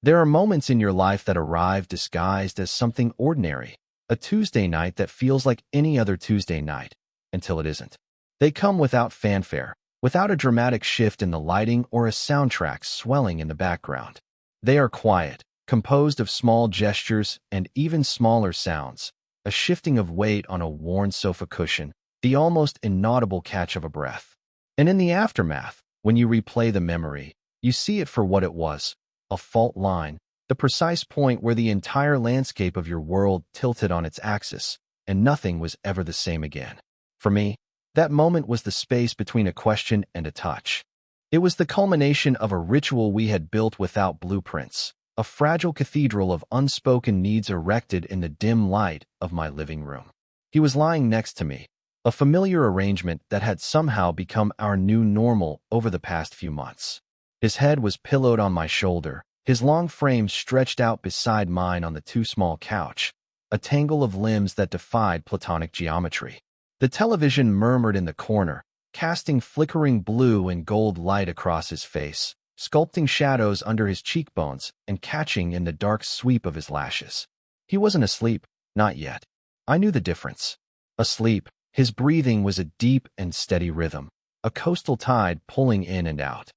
There are moments in your life that arrive disguised as something ordinary, a Tuesday night that feels like any other Tuesday night, until it isn't. They come without fanfare, without a dramatic shift in the lighting or a soundtrack swelling in the background. They are quiet, composed of small gestures and even smaller sounds, a shifting of weight on a worn sofa cushion, the almost inaudible catch of a breath. And in the aftermath, when you replay the memory, you see it for what it was, a fault line, the precise point where the entire landscape of your world tilted on its axis, and nothing was ever the same again. For me, that moment was the space between a question and a touch. It was the culmination of a ritual we had built without blueprints, a fragile cathedral of unspoken needs erected in the dim light of my living room. He was lying next to me, a familiar arrangement that had somehow become our new normal over the past few months. His head was pillowed on my shoulder, his long frame stretched out beside mine on the too small couch, a tangle of limbs that defied Platonic geometry. The television murmured in the corner, casting flickering blue and gold light across his face, sculpting shadows under his cheekbones and catching in the dark sweep of his lashes. He wasn't asleep, not yet. I knew the difference. Asleep, his breathing was a deep and steady rhythm, a coastal tide pulling in and out.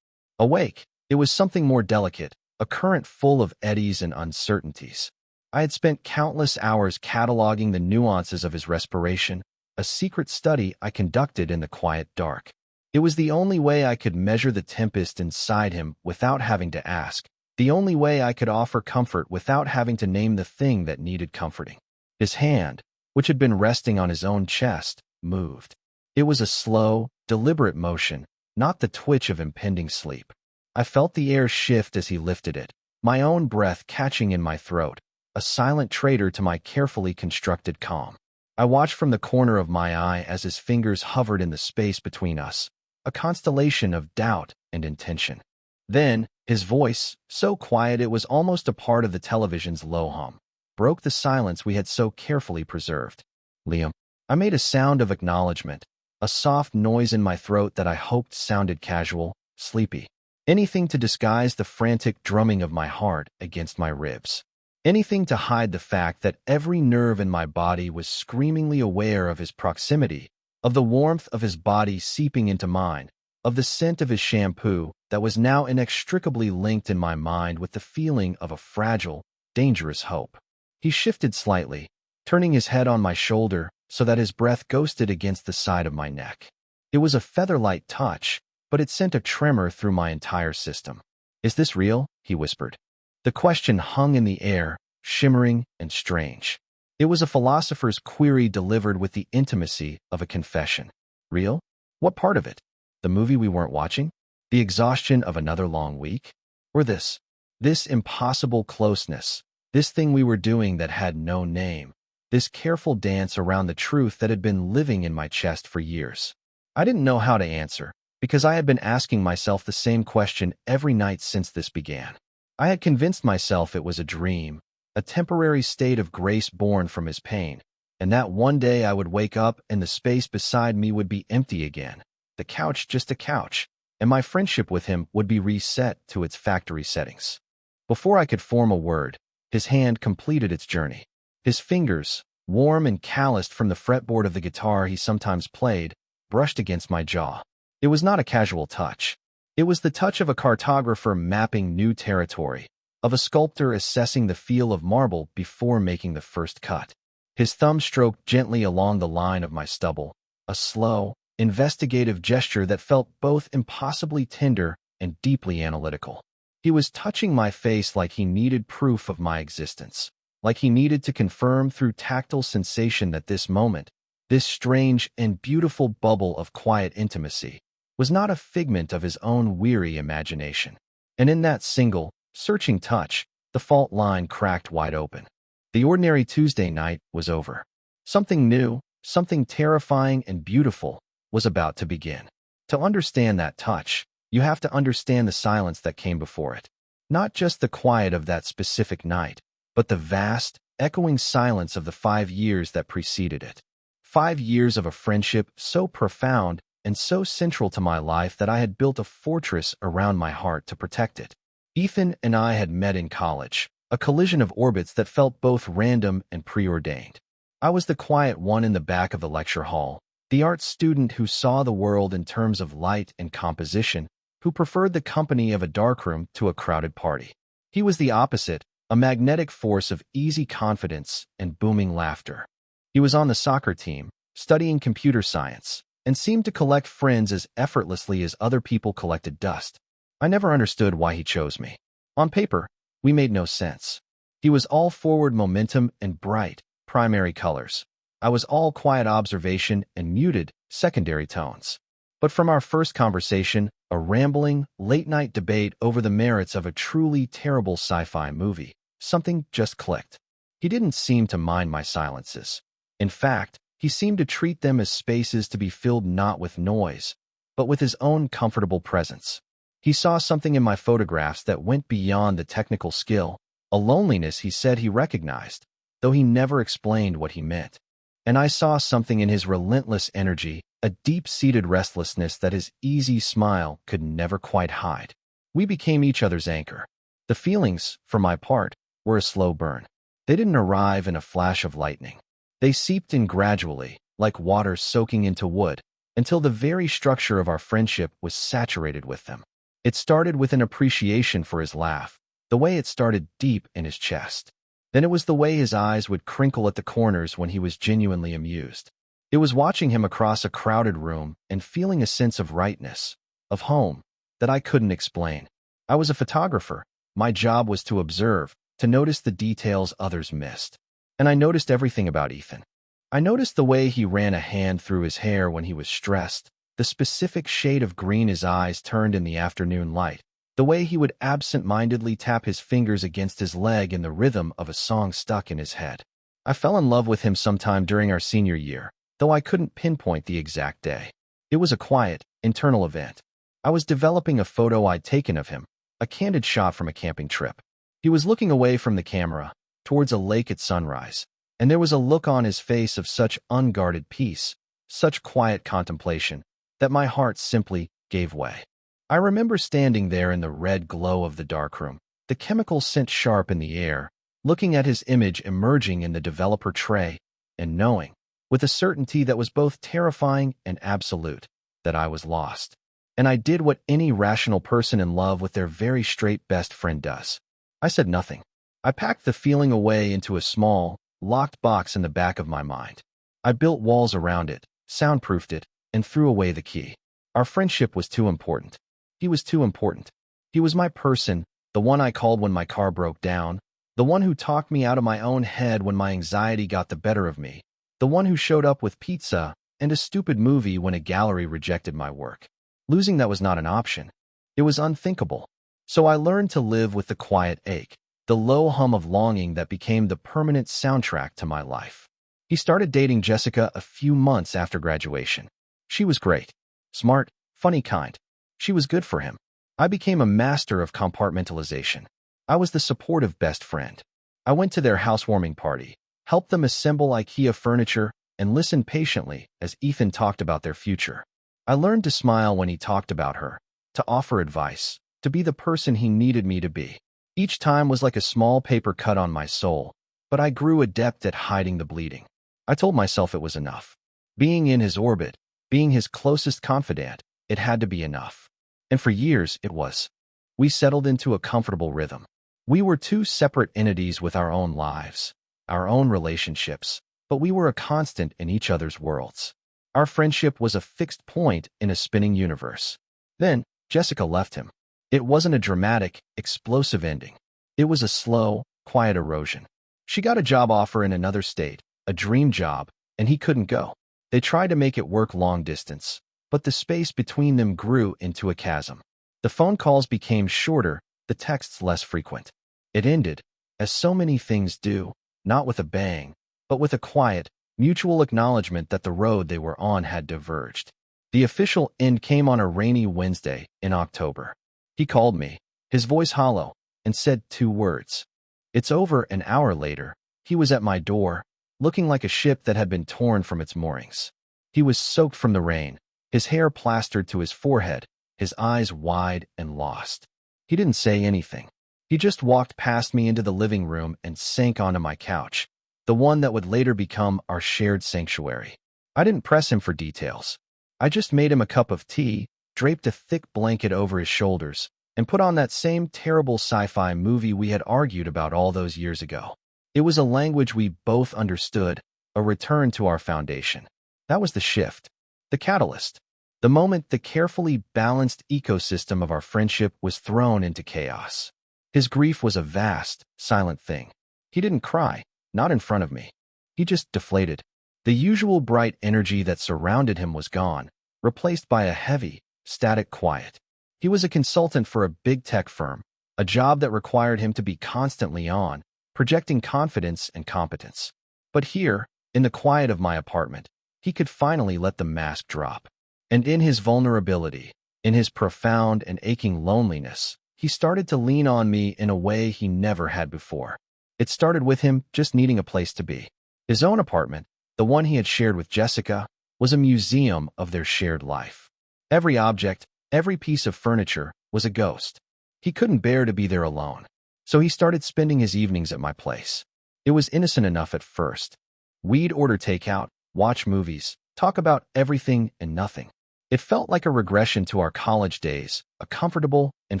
Awake, it was something more delicate, a current full of eddies and uncertainties. I had spent countless hours cataloging the nuances of his respiration, a secret study I conducted in the quiet dark. It was the only way I could measure the tempest inside him without having to ask, the only way I could offer comfort without having to name the thing that needed comforting. His hand, which had been resting on his own chest, moved. It was a slow, deliberate motion, not the twitch of impending sleep. I felt the air shift as he lifted it, my own breath catching in my throat, a silent traitor to my carefully constructed calm. I watched from the corner of my eye as his fingers hovered in the space between us, a constellation of doubt and intention. Then, his voice, so quiet it was almost a part of the television's low hum, broke the silence we had so carefully preserved. Liam. I made a sound of acknowledgement, a soft noise in my throat that I hoped sounded casual, sleepy. Anything to disguise the frantic drumming of my heart against my ribs. Anything to hide the fact that every nerve in my body was screamingly aware of his proximity, of the warmth of his body seeping into mine, of the scent of his shampoo that was now inextricably linked in my mind with the feeling of a fragile, dangerous hope. He shifted slightly, turning his head on my shoulder so that his breath ghosted against the side of my neck. It was a feather-light touch, but it sent a tremor through my entire system. "Is this real?" he whispered. The question hung in the air, shimmering and strange. It was a philosopher's query delivered with the intimacy of a confession. Real? What part of it? The movie we weren't watching? The exhaustion of another long week? Or this? This impossible closeness, this thing we were doing that had no name, this careful dance around the truth that had been living in my chest for years. I didn't know how to answer, because I had been asking myself the same question every night since this began. I had convinced myself it was a dream, a temporary state of grace born from his pain, and that one day I would wake up and the space beside me would be empty again, the couch just a couch, and my friendship with him would be reset to its factory settings. Before I could form a word, his hand completed its journey. His fingers, warm and calloused from the fretboard of the guitar he sometimes played, brushed against my jaw. It was not a casual touch. It was the touch of a cartographer mapping new territory, of a sculptor assessing the feel of marble before making the first cut. His thumb stroked gently along the line of my stubble, a slow, investigative gesture that felt both impossibly tender and deeply analytical. He was touching my face like he needed proof of my existence, like he needed to confirm through tactile sensation that this moment, this strange and beautiful bubble of quiet intimacy, was not a figment of his own weary imagination. And in that single, searching touch, the fault line cracked wide open. The ordinary Tuesday night was over. Something new, something terrifying and beautiful, was about to begin. To understand that touch, you have to understand the silence that came before it. Not just the quiet of that specific night, but the vast, echoing silence of the 5 years that preceded it. 5 years of a friendship so profound and so central to my life that I had built a fortress around my heart to protect it. Ethan and I had met in college, a collision of orbits that felt both random and preordained. I was the quiet one in the back of the lecture hall, the art student who saw the world in terms of light and composition, who preferred the company of a darkroom to a crowded party. He was the opposite, a magnetic force of easy confidence and booming laughter. He was on the soccer team, studying computer science, and seemed to collect friends as effortlessly as other people collected dust. I never understood why he chose me. On paper, we made no sense. He was all forward momentum and bright, primary colors. I was all quiet observation and muted, secondary tones. But from our first conversation, a rambling, late-night debate over the merits of a truly terrible sci-fi movie, something just clicked. He didn't seem to mind my silences. In fact, he seemed to treat them as spaces to be filled not with noise, but with his own comfortable presence. He saw something in my photographs that went beyond the technical skill, a loneliness he said he recognized, though he never explained what he meant. And I saw something in his relentless energy, a deep-seated restlessness that his easy smile could never quite hide. We became each other's anchor. The feelings, for my part, were a slow burn. They didn't arrive in a flash of lightning. They seeped in gradually, like water soaking into wood, until the very structure of our friendship was saturated with them. It started with an appreciation for his laugh, the way it started deep in his chest. Then it was the way his eyes would crinkle at the corners when he was genuinely amused. It was watching him across a crowded room and feeling a sense of rightness, of home, that I couldn't explain. I was a photographer. My job was to observe, to notice the details others missed. And I noticed everything about Ethan. I noticed the way he ran a hand through his hair when he was stressed, the specific shade of green his eyes turned in the afternoon light, the way he would absent-mindedly tap his fingers against his leg in the rhythm of a song stuck in his head. I fell in love with him sometime during our senior year, though I couldn't pinpoint the exact day. It was a quiet, internal event. I was developing a photo I'd taken of him, a candid shot from a camping trip. He was looking away from the camera, towards a lake at sunrise, and there was a look on his face of such unguarded peace, such quiet contemplation, that my heart simply gave way. I remember standing there in the red glow of the darkroom, the chemical scent sharp in the air, looking at his image emerging in the developer tray, and knowing, with a certainty that was both terrifying and absolute, that I was lost. And I did what any rational person in love with their very straight best friend does. I said nothing. I packed the feeling away into a small, locked box in the back of my mind. I built walls around it, soundproofed it, and threw away the key. Our friendship was too important. He was too important. He was my person, the one I called when my car broke down, the one who talked me out of my own head when my anxiety got the better of me, the one who showed up with pizza and a stupid movie when a gallery rejected my work. Losing that was not an option. It was unthinkable. So I learned to live with the quiet ache, the low hum of longing that became the permanent soundtrack to my life. He started dating Jessica a few months after graduation. She was great. Smart, funny kind. She was good for him. I became a master of compartmentalization. I was the supportive best friend. I went to their housewarming party, helped them assemble IKEA furniture, and listened patiently as Ethan talked about their future. I learned to smile when he talked about her, to offer advice, to be the person he needed me to be. Each time was like a small paper cut on my soul, but I grew adept at hiding the bleeding. I told myself it was enough. Being in his orbit, being his closest confidant, it had to be enough. And for years, it was. We settled into a comfortable rhythm. We were two separate entities with our own lives, our own relationships, but we were a constant in each other's worlds. Our friendship was a fixed point in a spinning universe. Then, Jessica left him. It wasn't a dramatic, explosive ending. It was a slow, quiet erosion. She got a job offer in another state, a dream job, and he couldn't go. They tried to make it work long distance, but the space between them grew into a chasm. The phone calls became shorter, the texts less frequent. It ended, as so many things do, not with a bang, but with a quiet, mutual acknowledgement that the road they were on had diverged. The official end came on a rainy Wednesday in October. He called me, his voice hollow, and said 2 words. It's over. An hour later, he was at my door, looking like a ship that had been torn from its moorings. He was soaked from the rain, his hair plastered to his forehead, his eyes wide and lost. He didn't say anything. He just walked past me into the living room and sank onto my couch, the one that would later become our shared sanctuary. I didn't press him for details. I just made him a cup of tea, draped a thick blanket over his shoulders, and put on that same terrible sci-fi movie we had argued about all those years ago. It was a language we both understood, a return to our foundation. That was the shift, the catalyst, the moment the carefully balanced ecosystem of our friendship was thrown into chaos. His grief was a vast, silent thing. He didn't cry, not in front of me. He just deflated. The usual bright energy that surrounded him was gone, replaced by a heavy, static quiet. He was a consultant for a big tech firm, a job that required him to be constantly on, projecting confidence and competence. But here, in the quiet of my apartment, he could finally let the mask drop. And in his vulnerability, in his profound and aching loneliness, he started to lean on me in a way he never had before. It started with him just needing a place to be. His own apartment, the one he had shared with Jessica, was a museum of their shared life. Every object, every piece of furniture was a ghost. He couldn't bear to be there alone, so he started spending his evenings at my place. It was innocent enough at first. We'd order takeout, watch movies, talk about everything and nothing. It felt like a regression to our college days, a comfortable and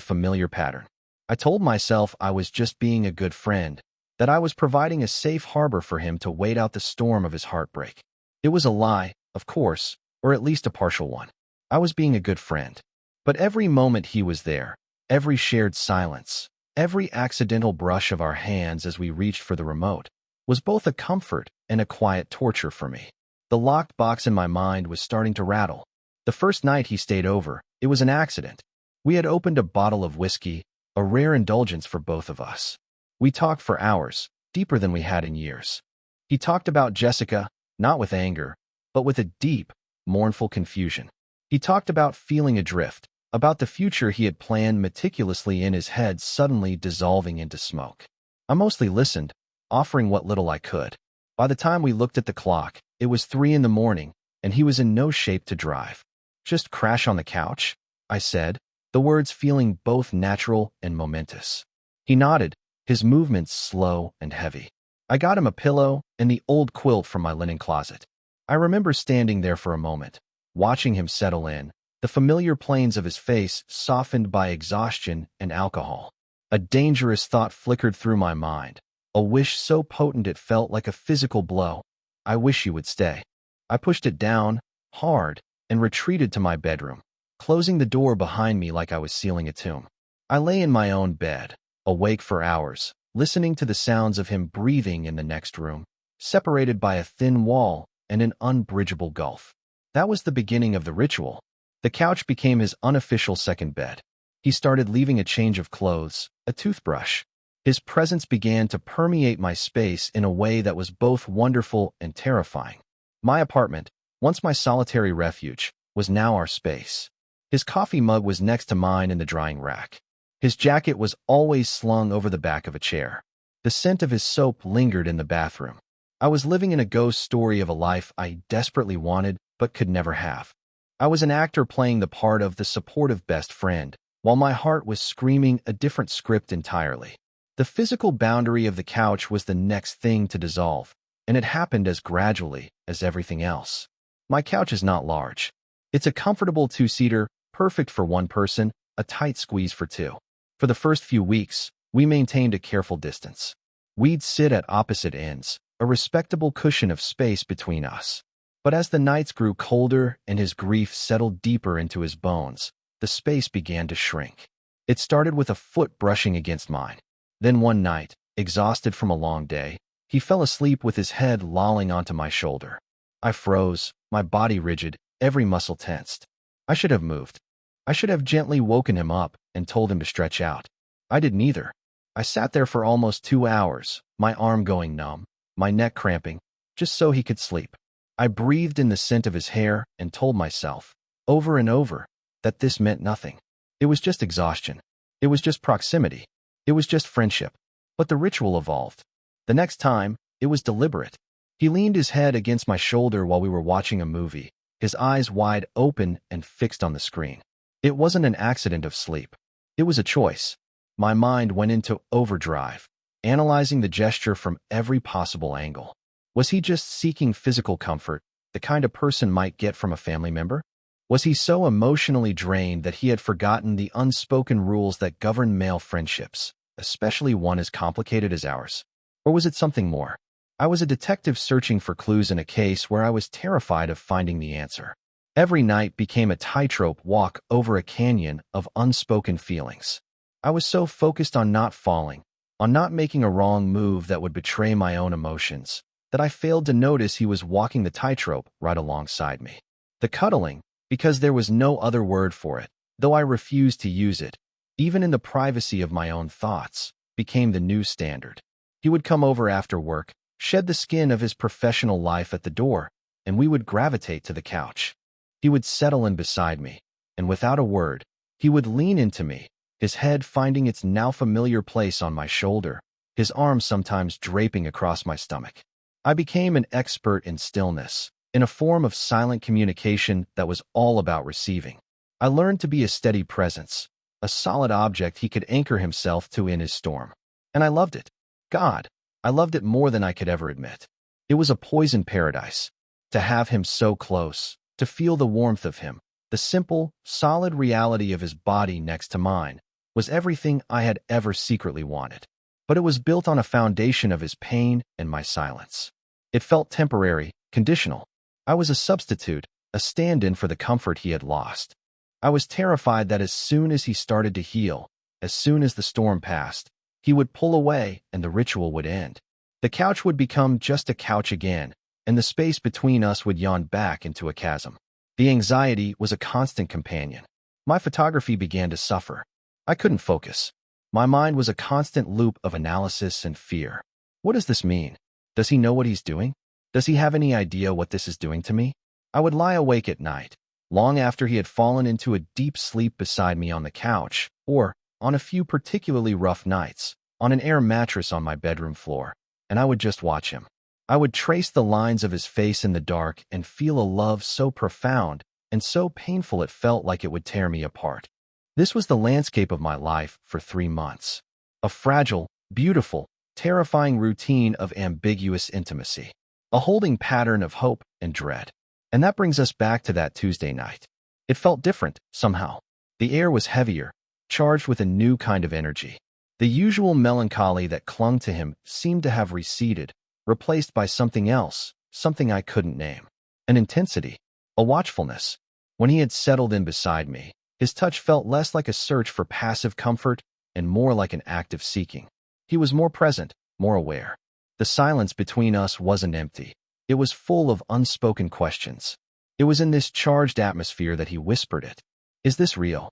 familiar pattern. I told myself I was just being a good friend, that I was providing a safe harbor for him to wait out the storm of his heartbreak. It was a lie, of course, or at least a partial one. I was being a good friend. But every moment he was there, every shared silence, every accidental brush of our hands as we reached for the remote, was both a comfort and a quiet torture for me. The locked box in my mind was starting to rattle. The first night he stayed over, it was an accident. We had opened a bottle of whiskey, a rare indulgence for both of us. We talked for hours, deeper than we had in years. He talked about Jessica, not with anger, but with a deep, mournful confusion. He talked about feeling adrift, about the future he had planned meticulously in his head suddenly dissolving into smoke. I mostly listened, offering what little I could. By the time we looked at the clock, it was 3 a.m, and he was in no shape to drive. "Just crash on the couch?" I said, the words feeling both natural and momentous. He nodded, his movements slow and heavy. I got him a pillow and the old quilt from my linen closet. I remember standing there for a moment, watching him settle in, the familiar planes of his face softened by exhaustion and alcohol. A dangerous thought flickered through my mind, a wish so potent it felt like a physical blow. I wish you would stay. I pushed it down, hard, and retreated to my bedroom, closing the door behind me like I was sealing a tomb. I lay in my own bed, awake for hours, listening to the sounds of him breathing in the next room, separated by a thin wall and an unbridgeable gulf. That was the beginning of the ritual. The couch became his unofficial second bed. He started leaving a change of clothes, a toothbrush. His presence began to permeate my space in a way that was both wonderful and terrifying. My apartment, once my solitary refuge, was now our space. His coffee mug was next to mine in the drying rack. His jacket was always slung over the back of a chair. The scent of his soap lingered in the bathroom. I was living in a ghost story of a life I desperately wanted but could never have. I was an actor playing the part of the supportive best friend, while my heart was screaming a different script entirely. The physical boundary of the couch was the next thing to dissolve, and it happened as gradually as everything else. My couch is not large. It's a comfortable 2-seater, perfect for one person, a tight squeeze for two. For the first few weeks, we maintained a careful distance. We'd sit at opposite ends, a respectable cushion of space between us. But as the nights grew colder and his grief settled deeper into his bones, the space began to shrink. It started with a foot brushing against mine. Then one night, exhausted from a long day, he fell asleep with his head lolling onto my shoulder. I froze, my body rigid, every muscle tensed. I should have moved. I should have gently woken him up and told him to stretch out. I did neither. I sat there for almost 2 hours, my arm going numb, my neck cramping, just so he could sleep. I breathed in the scent of his hair and told myself, over and over, that this meant nothing. It was just exhaustion. It was just proximity. It was just friendship. But the ritual evolved. The next time, it was deliberate. He leaned his head against my shoulder while we were watching a movie, his eyes wide open and fixed on the screen. It wasn't an accident of sleep. It was a choice. My mind went into overdrive, analyzing the gesture from every possible angle. Was he just seeking physical comfort, the kind a person might get from a family member? Was he so emotionally drained that he had forgotten the unspoken rules that govern male friendships, especially one as complicated as ours? Or was it something more? I was a detective searching for clues in a case where I was terrified of finding the answer. Every night became a tightrope walk over a canyon of unspoken feelings. I was so focused on not falling, on not making a wrong move that would betray my own emotions, that I failed to notice he was walking the tightrope right alongside me. The cuddling, because there was no other word for it, though I refused to use it, even in the privacy of my own thoughts, became the new standard. He would come over after work, shed the skin of his professional life at the door, and we would gravitate to the couch. He would settle in beside me, and without a word, he would lean into me, his head finding its now familiar place on my shoulder, his arm sometimes draping across my stomach. I became an expert in stillness, in a form of silent communication that was all about receiving. I learned to be a steady presence, a solid object he could anchor himself to in his storm. And I loved it. God, I loved it more than I could ever admit. It was a poison paradise. To have him so close, to feel the warmth of him, the simple, solid reality of his body next to mine, was everything I had ever secretly wanted. But it was built on a foundation of his pain and my silence. It felt temporary, conditional. I was a substitute, a stand-in for the comfort he had lost. I was terrified that as soon as he started to heal, as soon as the storm passed, he would pull away and the ritual would end. The couch would become just a couch again, and the space between us would yawn back into a chasm. The anxiety was a constant companion. My photography began to suffer. I couldn't focus. My mind was a constant loop of analysis and fear. What does this mean? Does he know what he's doing? Does he have any idea what this is doing to me? I would lie awake at night, long after he had fallen into a deep sleep beside me on the couch, or, on a few particularly rough nights, on an air mattress on my bedroom floor, and I would just watch him. I would trace the lines of his face in the dark and feel a love so profound and so painful it felt like it would tear me apart. This was the landscape of my life for 3 months. A fragile, beautiful, terrifying routine of ambiguous intimacy. A holding pattern of hope and dread. And that brings us back to that Tuesday night. It felt different, somehow. The air was heavier, charged with a new kind of energy. The usual melancholy that clung to him seemed to have receded, replaced by something else, something I couldn't name. An intensity, a watchfulness. When he had settled in beside me, his touch felt less like a search for passive comfort and more like an act of seeking. He was more present, more aware. The silence between us wasn't empty. It was full of unspoken questions. It was in this charged atmosphere that he whispered it. Is this real?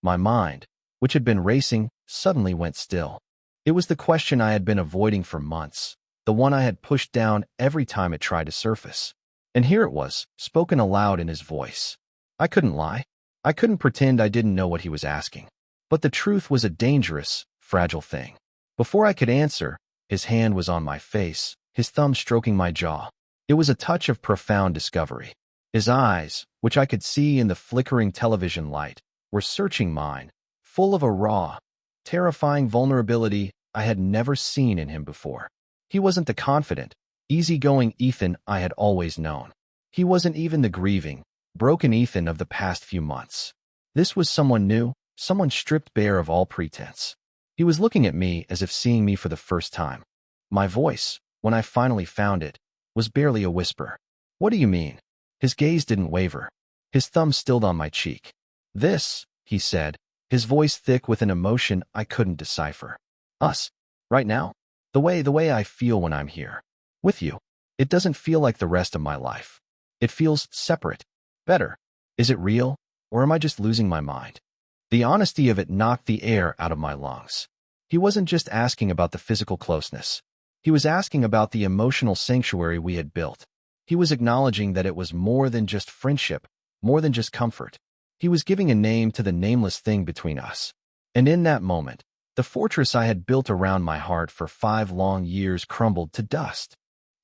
My mind, which had been racing, suddenly went still. It was the question I had been avoiding for months, the one I had pushed down every time it tried to surface. And here it was, spoken aloud in his voice. I couldn't lie. I couldn't pretend I didn't know what he was asking. But the truth was a dangerous, fragile thing. Before I could answer, his hand was on my face, his thumb stroking my jaw. It was a touch of profound discovery. His eyes, which I could see in the flickering television light, were searching mine, full of a raw, terrifying vulnerability I had never seen in him before. He wasn't the confident, easygoing Ethan I had always known. He wasn't even the grieving, broken Ethan of the past few months. This was someone new, someone stripped bare of all pretense. He was looking at me as if seeing me for the first time. My voice, when I finally found it, was barely a whisper. What do you mean? His gaze didn't waver. His thumb stilled on my cheek. This, he said, his voice thick with an emotion I couldn't decipher. Us. Right now. The way I feel when I'm here. With you. It doesn't feel like the rest of my life. It feels separate. Better. Is it real, or am I just losing my mind? The honesty of it knocked the air out of my lungs. He wasn't just asking about the physical closeness. He was asking about the emotional sanctuary we had built. He was acknowledging that it was more than just friendship, more than just comfort. He was giving a name to the nameless thing between us. And in that moment, the fortress I had built around my heart for 5 long years crumbled to dust.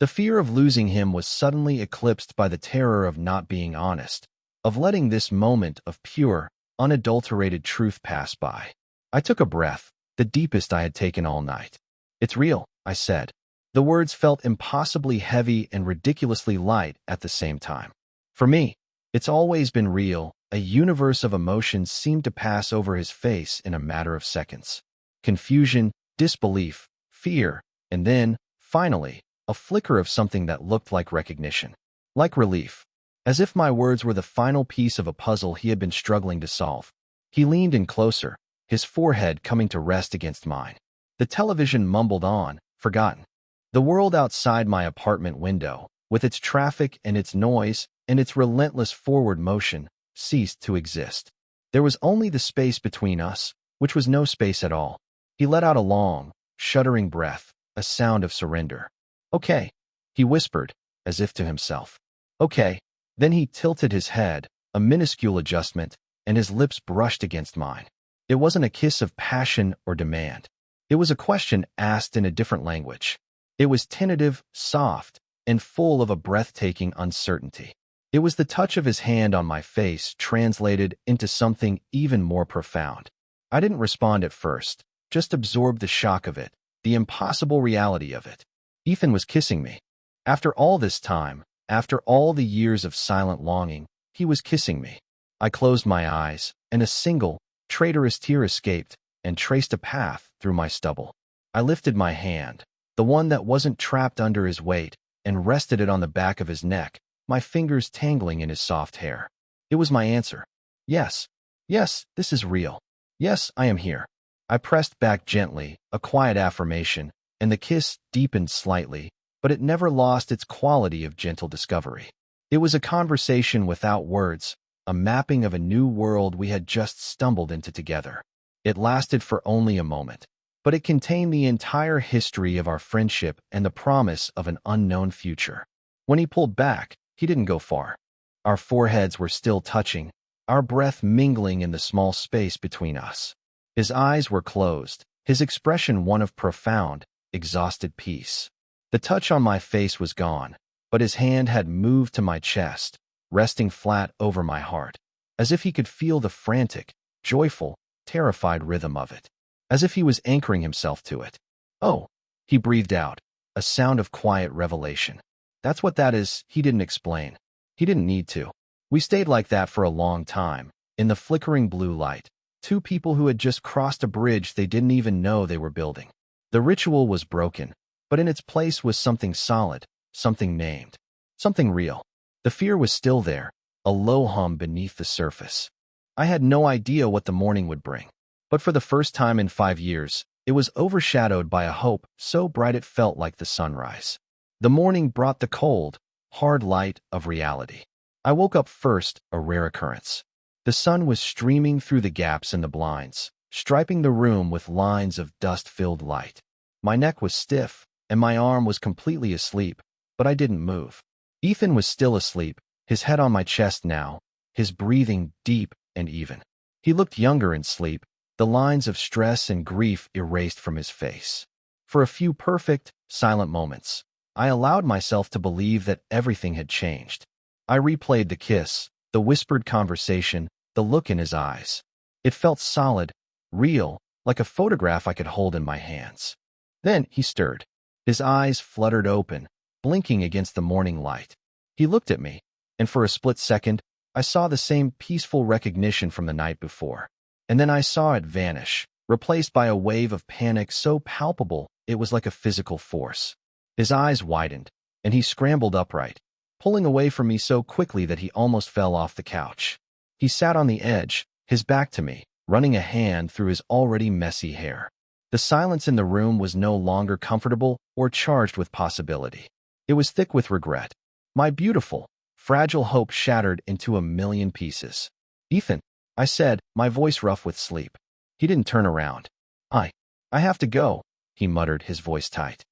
The fear of losing him was suddenly eclipsed by the terror of not being honest, of letting this moment of pure, unadulterated truth pass by. I took a breath, the deepest I had taken all night. It's real, I said. The words felt impossibly heavy and ridiculously light at the same time. For me, it's always been real. A universe of emotions seemed to pass over his face in a matter of seconds. Confusion, disbelief, fear, and then, finally, a flicker of something that looked like recognition. Like relief. As if my words were the final piece of a puzzle he had been struggling to solve. He leaned in closer, his forehead coming to rest against mine. The television mumbled on, forgotten. The world outside my apartment window, with its traffic and its noise and its relentless forward motion, ceased to exist. There was only the space between us, which was no space at all. He let out a long, shuddering breath, a sound of surrender. Okay, he whispered, as if to himself. Okay. Then he tilted his head, a minuscule adjustment, and his lips brushed against mine. It wasn't a kiss of passion or demand. It was a question asked in a different language. It was tentative, soft, and full of a breathtaking uncertainty. It was the touch of his hand on my face translated into something even more profound. I didn't respond at first, just absorbed the shock of it, the impossible reality of it. Ethan was kissing me. After all this time, after all the years of silent longing, he was kissing me. I closed my eyes, and a single, traitorous tear escaped and traced a path through my stubble. I lifted my hand, the one that wasn't trapped under his weight, and rested it on the back of his neck, my fingers tangling in his soft hair. It was my answer. Yes. Yes, this is real. Yes, I am here. I pressed back gently, a quiet affirmation, and the kiss deepened slightly, but it never lost its quality of gentle discovery. It was a conversation without words, a mapping of a new world we had just stumbled into together. It lasted for only a moment, but it contained the entire history of our friendship and the promise of an unknown future. When he pulled back, he didn't go far. Our foreheads were still touching, our breath mingling in the small space between us. His eyes were closed, his expression one of profound, exhausted peace. The touch on my face was gone, but his hand had moved to my chest, resting flat over my heart, as if he could feel the frantic, joyful, terrified rhythm of it, as if he was anchoring himself to it. Oh, he breathed out, a sound of quiet revelation. That's what that is, he didn't explain. He didn't need to. We stayed like that for a long time, in the flickering blue light, two people who had just crossed a bridge they didn't even know they were building. The ritual was broken, but in its place was something solid, something named, something real. The fear was still there, a low hum beneath the surface. I had no idea what the morning would bring, but for the first time in 5 years, it was overshadowed by a hope so bright it felt like the sunrise. The morning brought the cold, hard light of reality. I woke up first, a rare occurrence. The sun was streaming through the gaps in the blinds, striping the room with lines of dust-filled light. My neck was stiff, and my arm was completely asleep, but I didn't move. Ethan was still asleep, his head on my chest now, his breathing deep and even. He looked younger in sleep, the lines of stress and grief erased from his face. For a few perfect, silent moments, I allowed myself to believe that everything had changed. I replayed the kiss, the whispered conversation, the look in his eyes. It felt solid, real, like a photograph I could hold in my hands. Then he stirred. His eyes fluttered open, blinking against the morning light. He looked at me, and for a split second, I saw the same peaceful recognition from the night before. And then I saw it vanish, replaced by a wave of panic so palpable it was like a physical force. His eyes widened, and he scrambled upright, pulling away from me so quickly that he almost fell off the couch. He sat on the edge, his back to me, running a hand through his already messy hair. The silence in the room was no longer comfortable or charged with possibility. It was thick with regret. My beautiful, fragile hope shattered into a million pieces. Ethan, I said, my voice rough with sleep. He didn't turn around. I have to go, he muttered, his voice tight.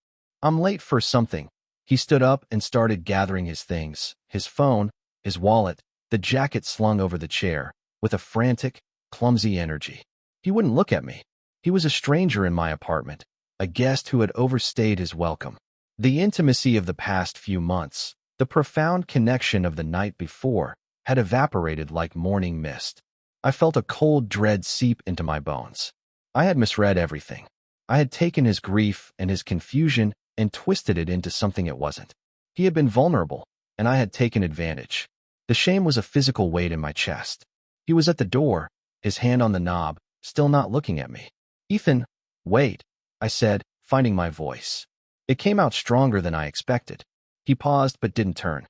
I'm late for something. He stood up and started gathering his things, his phone, his wallet, the jacket slung over the chair, with a frantic, clumsy energy. He wouldn't look at me. He was a stranger in my apartment, a guest who had overstayed his welcome. The intimacy of the past few months, the profound connection of the night before, had evaporated like morning mist. I felt a cold dread seep into my bones. I had misread everything. I had taken his grief and his confusion and twisted it into something it wasn't. He had been vulnerable, and I had taken advantage. The shame was a physical weight in my chest. He was at the door, his hand on the knob, still not looking at me. Ethan, wait, I said, finding my voice. It came out stronger than I expected. He paused but didn't turn.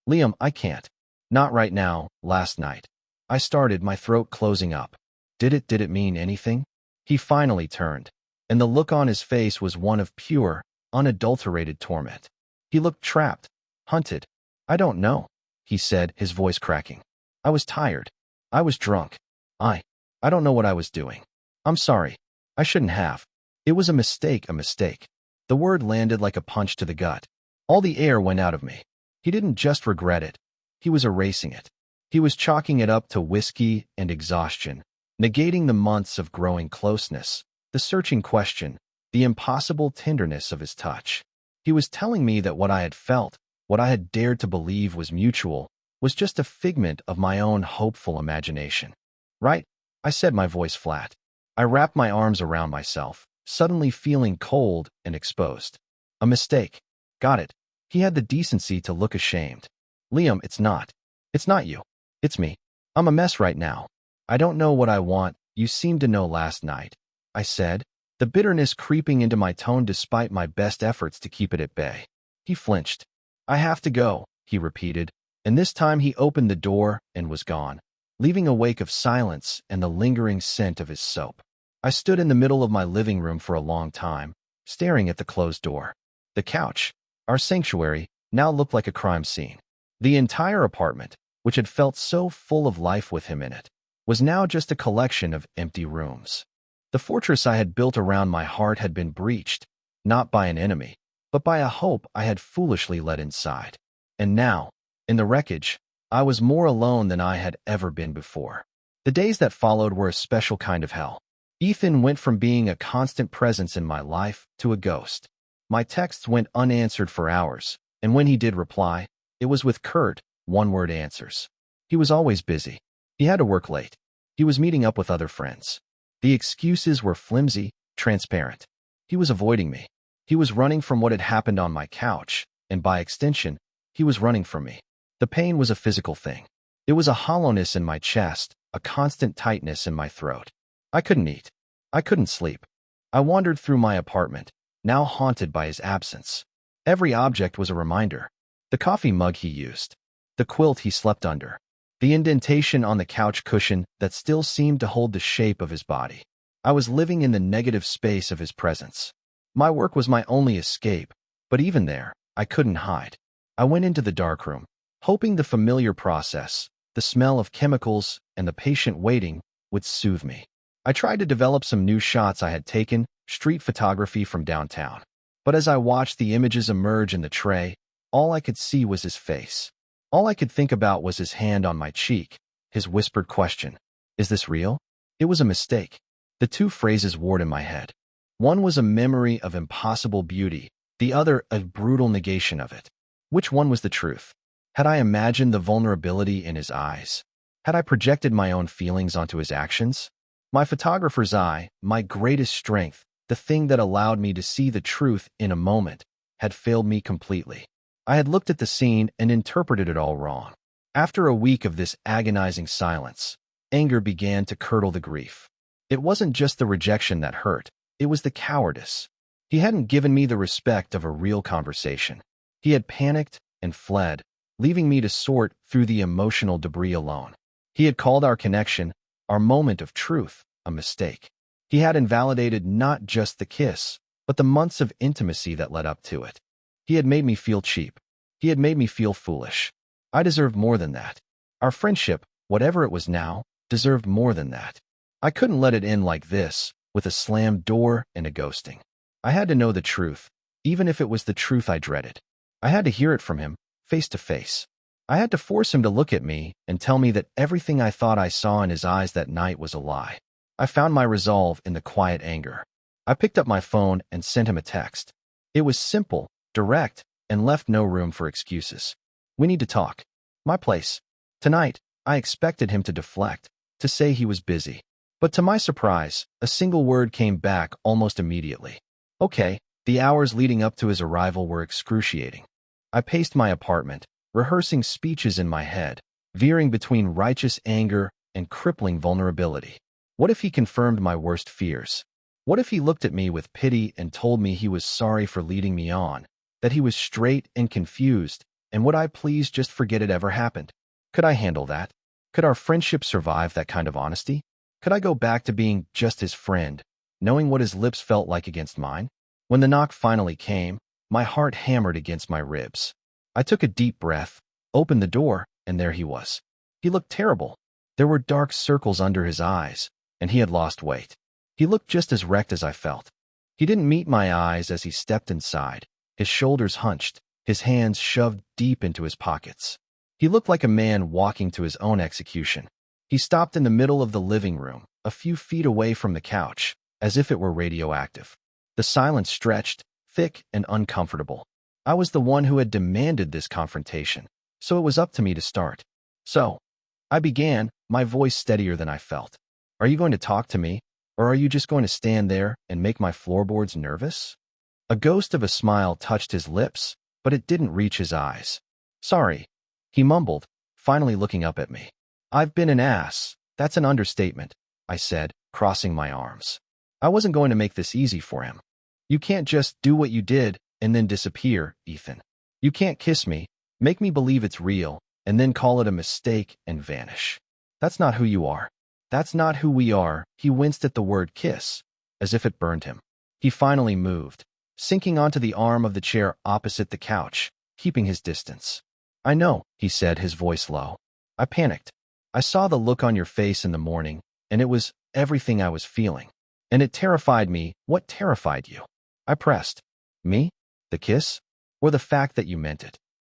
Liam, I can't. Not right now, last night. I started, my throat closing up. Did it mean anything? He finally turned, and the look on his face was one of pure, unadulterated torment. He looked trapped, hunted. I don't know, he said, his voice cracking. I was tired. I was drunk. I don't know what I was doing. I'm sorry. I shouldn't have. It was a mistake, a mistake. The word landed like a punch to the gut. All the air went out of me. He didn't just regret it. He was erasing it. He was chalking it up to whiskey and exhaustion, negating the months of growing closeness, the searching question, the impossible tenderness of his touch. He was telling me that what I had felt, what I had dared to believe was mutual, was just a figment of my own hopeful imagination. Right? I said, my voice flat. I wrapped my arms around myself, suddenly feeling cold and exposed. A mistake. Got it. He had the decency to look ashamed. Liam, it's not. It's not you. It's me. I'm a mess right now. I don't know what I want. You seemed to know last night, I said, the bitterness creeping into my tone despite my best efforts to keep it at bay. He flinched. I have to go, he repeated, and this time he opened the door and was gone, leaving a wake of silence and the lingering scent of his soap. I stood in the middle of my living room for a long time, staring at the closed door. The couch, our sanctuary, now looked like a crime scene. The entire apartment, which had felt so full of life with him in it, was now just a collection of empty rooms. The fortress I had built around my heart had been breached, not by an enemy, but by a hope I had foolishly let inside. And now, in the wreckage, I was more alone than I had ever been before. The days that followed were a special kind of hell. Ethan went from being a constant presence in my life to a ghost. My texts went unanswered for hours, and when he did reply, it was with curt, one-word answers. He was always busy. He had to work late. He was meeting up with other friends. The excuses were flimsy, transparent. He was avoiding me. He was running from what had happened on my couch, and by extension, he was running from me. The pain was a physical thing. It was a hollowness in my chest, a constant tightness in my throat. I couldn't eat. I couldn't sleep. I wandered through my apartment, now haunted by his absence. Every object was a reminder. The coffee mug he used, the quilt he slept under, the indentation on the couch cushion that still seemed to hold the shape of his body. I was living in the negative space of his presence. My work was my only escape, but even there, I couldn't hide. I went into the darkroom, hoping the familiar process, the smell of chemicals and the patient waiting, would soothe me. I tried to develop some new shots I had taken, street photography from downtown. But as I watched the images emerge in the tray, all I could see was his face. All I could think about was his hand on my cheek, his whispered question. Is this real? It was a mistake. The two phrases warred in my head. One was a memory of impossible beauty, the other a brutal negation of it. Which one was the truth? Had I imagined the vulnerability in his eyes? Had I projected my own feelings onto his actions? My photographer's eye, my greatest strength, the thing that allowed me to see the truth in a moment, had failed me completely. I had looked at the scene and interpreted it all wrong. After a week of this agonizing silence, anger began to curdle the grief. It wasn't just the rejection that hurt, it was the cowardice. He hadn't given me the respect of a real conversation. He had panicked and fled, leaving me to sort through the emotional debris alone. He had called our connection, our moment of truth, a mistake. He had invalidated not just the kiss, but the months of intimacy that led up to it. He had made me feel cheap. He had made me feel foolish. I deserved more than that. Our friendship, whatever it was now, deserved more than that. I couldn't let it end like this, with a slammed door and a ghosting. I had to know the truth, even if it was the truth I dreaded. I had to hear it from him, face to face. I had to force him to look at me and tell me that everything I thought I saw in his eyes that night was a lie. I found my resolve in the quiet anger. I picked up my phone and sent him a text. It was simple, direct, and left no room for excuses. We need to talk. My place. Tonight. I expected him to deflect, to say he was busy. But to my surprise, a single word came back almost immediately. Okay. The hours leading up to his arrival were excruciating. I paced my apartment, rehearsing speeches in my head, veering between righteous anger and crippling vulnerability. What if he confirmed my worst fears? What if he looked at me with pity and told me he was sorry for leading me on, that he was straight and confused, and would I please just forget it ever happened? Could I handle that? Could our friendship survive that kind of honesty? Could I go back to being just his friend, knowing what his lips felt like against mine? When the knock finally came, my heart hammered against my ribs. I took a deep breath, opened the door, and there he was. He looked terrible. There were dark circles under his eyes, and he had lost weight. He looked just as wrecked as I felt. He didn't meet my eyes as he stepped inside, his shoulders hunched, his hands shoved deep into his pockets. He looked like a man walking to his own execution. He stopped in the middle of the living room, a few feet away from the couch, as if it were radioactive. The silence stretched, thick and uncomfortable. I was the one who had demanded this confrontation, so it was up to me to start. So, I began, my voice steadier than I felt. Are you going to talk to me, or are you just going to stand there and make my floorboards nervous? A ghost of a smile touched his lips, but it didn't reach his eyes. Sorry, he mumbled, finally looking up at me. I've been an ass. That's an understatement, I said, crossing my arms. I wasn't going to make this easy for him. You can't just do what you did and then disappear, Ethan. You can't kiss me, make me believe it's real, and then call it a mistake and vanish. That's not who you are. That's not who we are. He winced at the word kiss, as if it burned him. He finally moved, sinking onto the arm of the chair opposite the couch, keeping his distance. I know, he said, his voice low. I panicked. I saw the look on your face in the morning, and it was everything I was feeling. And it terrified me. What terrified you? I pressed. Me? The kiss? Or the fact that you meant it?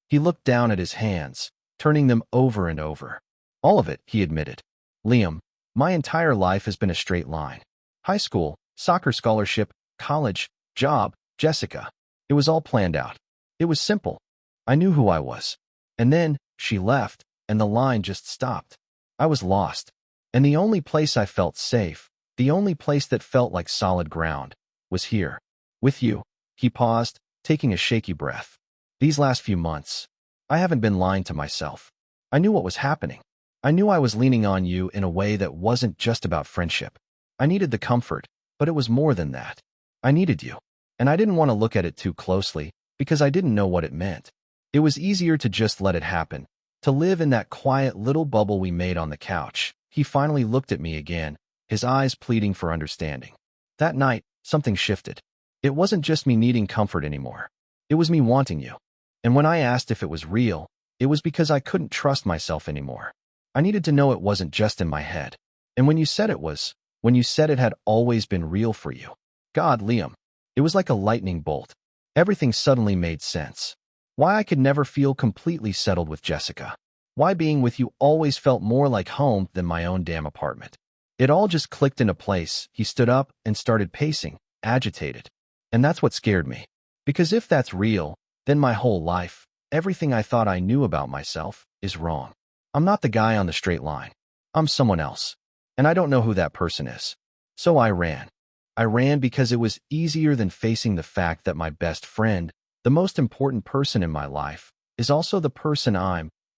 He looked down at his hands, turning them over and over. All of it, he admitted. Liam, my entire life has been a straight line. High school, soccer scholarship, college, job, Jessica. It was all planned out. It was simple. I knew who I was. And then, she left, and the line just stopped. I was lost. And the only place I felt safe, the only place that felt like solid ground, was here. With you. He paused, taking a shaky breath. These last few months, I haven't been lying to myself. I knew what was happening. I knew I was leaning on you in a way that wasn't just about friendship. I needed the comfort, but it was more than that. I needed you. And I didn't want to look at it too closely, because I didn't know what it meant. It was easier to just let it happen, to live in that quiet little bubble we made on the couch. He finally looked at me again, his eyes pleading for understanding. That night, something shifted. It wasn't just me needing comfort anymore. It was me wanting you. And when I asked if it was real, it was because I couldn't trust myself anymore. I needed to know it wasn't just in my head. And when you said it was, when you said it had always been real for you, God, Liam, it was like a lightning bolt. Everything suddenly made sense. Why I could never feel completely settled with Jessica. Why being with you always felt more like home than my own damn apartment. It all just clicked into place. He stood up and started pacing, agitated. And that's what scared me. Because if that's real, then my whole life, everything I thought I knew about myself, is wrong. I'm not the guy on the straight line. I'm someone else. And I don't know who that person is. So I ran. I ran because it was easier than facing the fact that my best friend, the most important person in my life, is also the person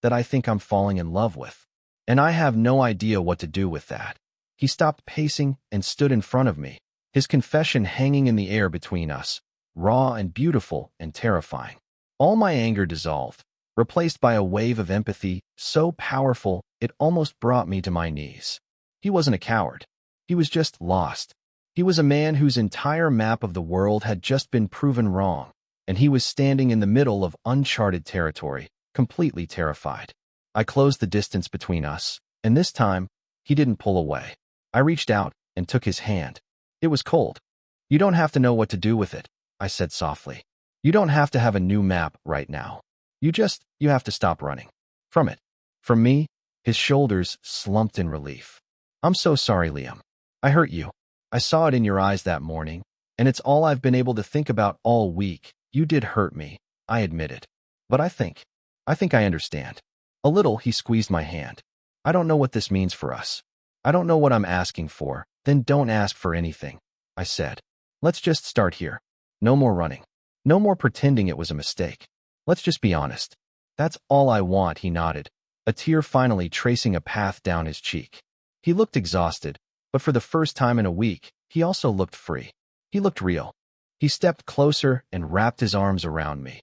that I think I'm falling in love with. And I have no idea what to do with that. He stopped pacing and stood in front of me, his confession hanging in the air between us, raw and beautiful and terrifying. All my anger dissolved, replaced by a wave of empathy so powerful it almost brought me to my knees. He wasn't a coward. He was just lost. He was a man whose entire map of the world had just been proven wrong, and he was standing in the middle of uncharted territory, completely terrified. I closed the distance between us, and this time, he didn't pull away. I reached out and took his hand. It was cold. You don't have to know what to do with it, I said softly. You don't have to have a new map right now. You have to stop running. From it. From me, his shoulders slumped in relief. I'm so sorry, Liam. I hurt you. I saw it in your eyes that morning, and it's all I've been able to think about all week. You did hurt me, I admit it. But I think I understand. A little, he squeezed my hand. I don't know what this means for us. I don't know what I'm asking for. Then don't ask for anything, I said. Let's just start here. No more running. No more pretending it was a mistake. Let's just be honest. That's all I want, he nodded, a tear finally tracing a path down his cheek. He looked exhausted, but for the first time in a week, he also looked free. He looked real. He stepped closer and wrapped his arms around me,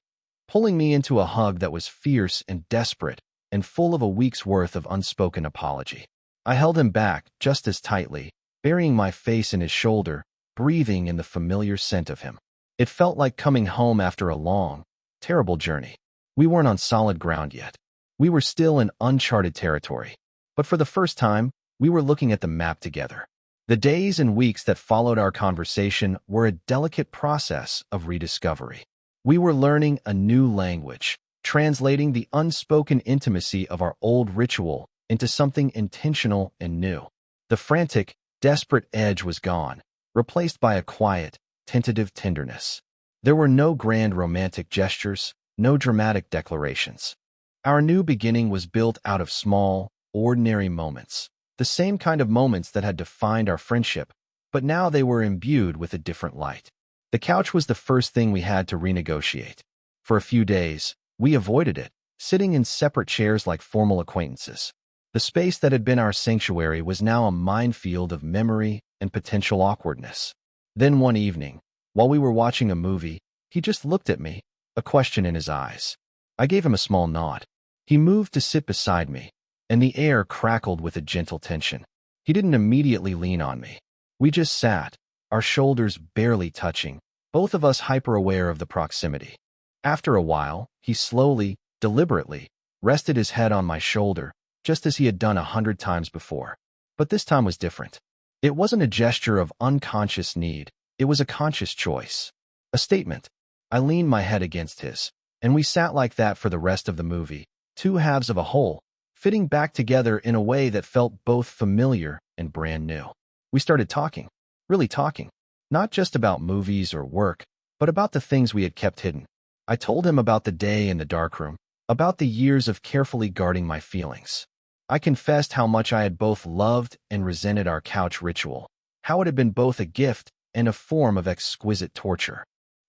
pulling me into a hug that was fierce and desperate and full of a week's worth of unspoken apology. I held him back just as tightly, burying my face in his shoulder, breathing in the familiar scent of him. It felt like coming home after a long, terrible journey. We weren't on solid ground yet. We were still in uncharted territory. But for the first time, we were looking at the map together. The days and weeks that followed our conversation were a delicate process of rediscovery. We were learning a new language, translating the unspoken intimacy of our old ritual into something intentional and new. The frantic, desperate edge was gone, replaced by a quiet, tentative tenderness. There were no grand romantic gestures, no dramatic declarations. Our new beginning was built out of small, ordinary moments, the same kind of moments that had defined our friendship, but now they were imbued with a different light. The couch was the first thing we had to renegotiate. For a few days, we avoided it, sitting in separate chairs like formal acquaintances. The space that had been our sanctuary was now a minefield of memory and potential awkwardness. Then one evening, while we were watching a movie, he just looked at me, a question in his eyes. I gave him a small nod. He moved to sit beside me, and the air crackled with a gentle tension. He didn't immediately lean on me. We just sat, our shoulders barely touching, both of us hyper-aware of the proximity. After a while, he slowly, deliberately, rested his head on my shoulder, just as he had done 100 times before. But this time was different. It wasn't a gesture of unconscious need. It was a conscious choice. A statement. I leaned my head against his, and we sat like that for the rest of the movie, two halves of a whole, fitting back together in a way that felt both familiar and brand new. We started talking, really talking, not just about movies or work, but about the things we had kept hidden. I told him about the day in the darkroom, about the years of carefully guarding my feelings. I confessed how much I had both loved and resented our couch ritual, how it had been both a gift and a form of exquisite torture.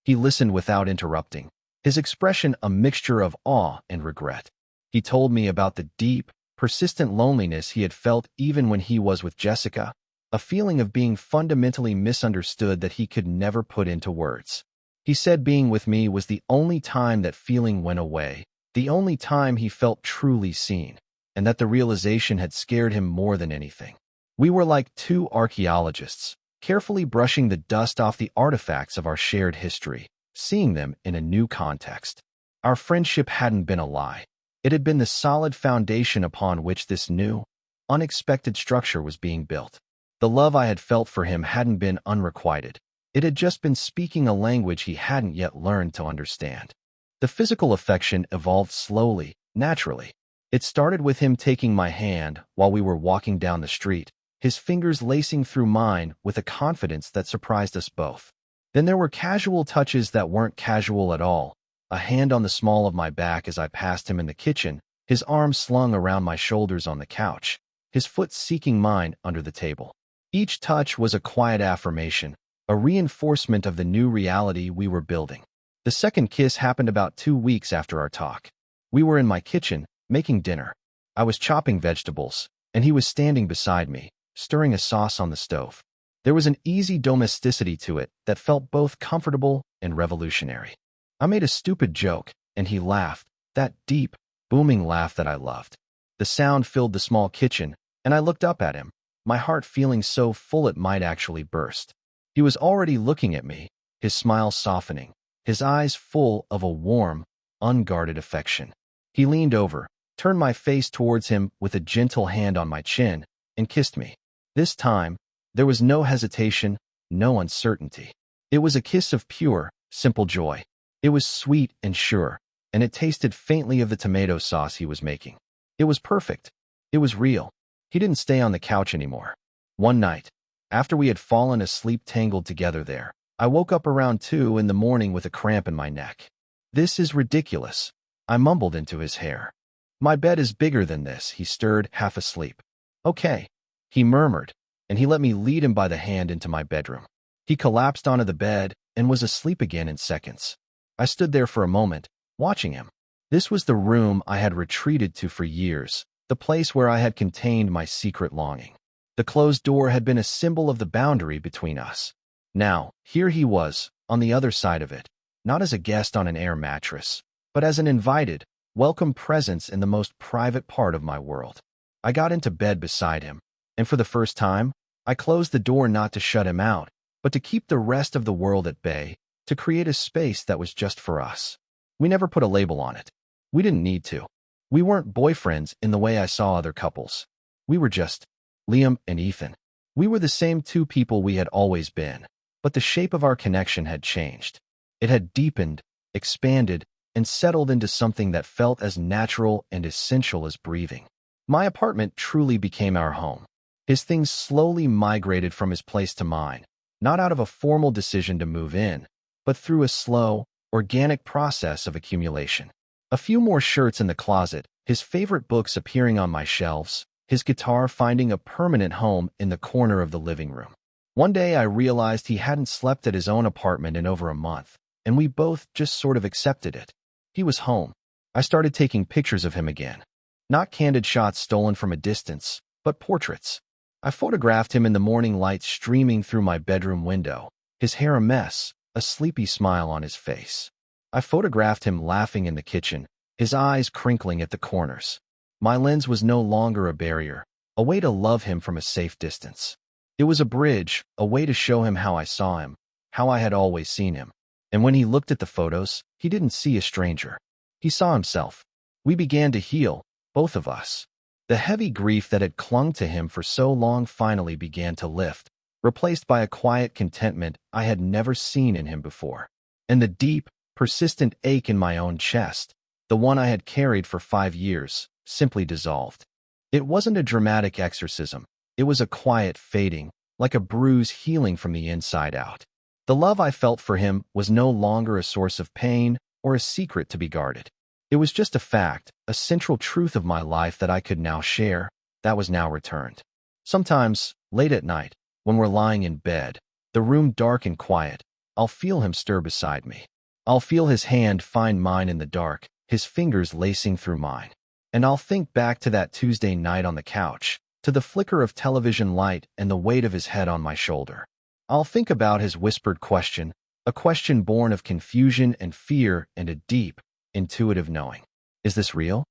He listened without interrupting, his expression a mixture of awe and regret. He told me about the deep, persistent loneliness he had felt even when he was with Jessica, a feeling of being fundamentally misunderstood that he could never put into words. He said being with me was the only time that feeling went away, the only time he felt truly seen, and that the realization had scared him more than anything. We were like two archaeologists, carefully brushing the dust off the artifacts of our shared history, seeing them in a new context. Our friendship hadn't been a lie. It had been the solid foundation upon which this new, unexpected structure was being built. The love I had felt for him hadn't been unrequited. It had just been speaking a language he hadn't yet learned to understand. The physical affection evolved slowly, naturally. It started with him taking my hand while we were walking down the street, his fingers lacing through mine with a confidence that surprised us both. Then there were casual touches that weren't casual at all, a hand on the small of my back as I passed him in the kitchen, his arm slung around my shoulders on the couch, his foot seeking mine under the table. Each touch was a quiet affirmation, a reinforcement of the new reality we were building. The second kiss happened about 2 weeks after our talk. We were in my kitchen, making dinner. I was chopping vegetables, and he was standing beside me, stirring a sauce on the stove. There was an easy domesticity to it that felt both comfortable and revolutionary. I made a stupid joke, and he laughed, that deep, booming laugh that I loved. The sound filled the small kitchen, and I looked up at him, my heart feeling so full it might actually burst. He was already looking at me, his smile softening, his eyes full of a warm, unguarded affection. He leaned over, turned my face towards him with a gentle hand on my chin, and kissed me. This time, there was no hesitation, no uncertainty. It was a kiss of pure, simple joy. It was sweet and sure, and it tasted faintly of the tomato sauce he was making. It was perfect. It was real. He didn't stay on the couch anymore. One night, after we had fallen asleep tangled together there, I woke up around 2 in the morning with a cramp in my neck. "This is ridiculous," I mumbled into his hair. "My bed is bigger than this," he stirred, half asleep. "Okay. He murmured, and he let me lead him by the hand into my bedroom. He collapsed onto the bed and was asleep again in seconds. I stood there for a moment, watching him. This was the room I had retreated to for years, the place where I had contained my secret longing. The closed door had been a symbol of the boundary between us. Now, here he was, on the other side of it, not as a guest on an air mattress, but as an invited, welcome presence in the most private part of my world. I got into bed beside him, and for the first time, I closed the door not to shut him out, but to keep the rest of the world at bay, to create a space that was just for us. We never put a label on it. We didn't need to. We weren't boyfriends in the way I saw other couples. We were just Liam and Ethan. We were the same two people we had always been, but the shape of our connection had changed. It had deepened, expanded, and settled into something that felt as natural and essential as breathing. My apartment truly became our home. His things slowly migrated from his place to mine, not out of a formal decision to move in, but through a slow, organic process of accumulation. A few more shirts in the closet, his favorite books appearing on my shelves, his guitar finding a permanent home in the corner of the living room. One day I realized he hadn't slept at his own apartment in over a month, and we both just sort of accepted it. He was home. I started taking pictures of him again. Not candid shots stolen from a distance, but portraits. I photographed him in the morning light streaming through my bedroom window, his hair a mess, a sleepy smile on his face. I photographed him laughing in the kitchen, his eyes crinkling at the corners. My lens was no longer a barrier, a way to love him from a safe distance. It was a bridge, a way to show him how I saw him, how I had always seen him. And when he looked at the photos, he didn't see a stranger. He saw himself. We began to heal, both of us. The heavy grief that had clung to him for so long finally began to lift, replaced by a quiet contentment I had never seen in him before. And the deep, persistent ache in my own chest, the one I had carried for 5 years, simply dissolved. It wasn't a dramatic exorcism. It was a quiet fading, like a bruise healing from the inside out. The love I felt for him was no longer a source of pain or a secret to be guarded. It was just a fact, a central truth of my life that I could now share, that was now returned. Sometimes, late at night, when we're lying in bed, the room dark and quiet, I'll feel him stir beside me. I'll feel his hand find mine in the dark, his fingers lacing through mine. And I'll think back to that Tuesday night on the couch, to the flicker of television light and the weight of his head on my shoulder. I'll think about his whispered question, a question born of confusion and fear and a deep, intuitive knowing. Is this real?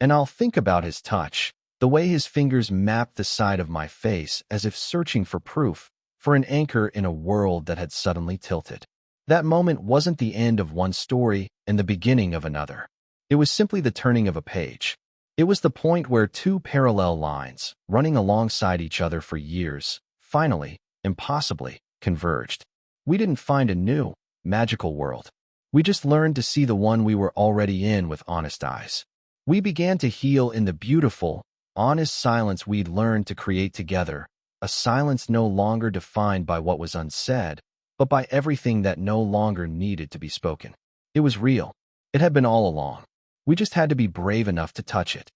And I'll think about his touch, the way his fingers mapped the side of my face as if searching for proof, for an anchor in a world that had suddenly tilted. That moment wasn't the end of one story and the beginning of another. It was simply the turning of a page. It was the point where two parallel lines, running alongside each other for years, finally, impossibly, converged. We didn't find a new, magical world. We just learned to see the one we were already in with honest eyes. We began to heal in the beautiful, honest silence we'd learned to create together, a silence no longer defined by what was unsaid, but by everything that no longer needed to be spoken. It was real. It had been all along. We just had to be brave enough to touch it.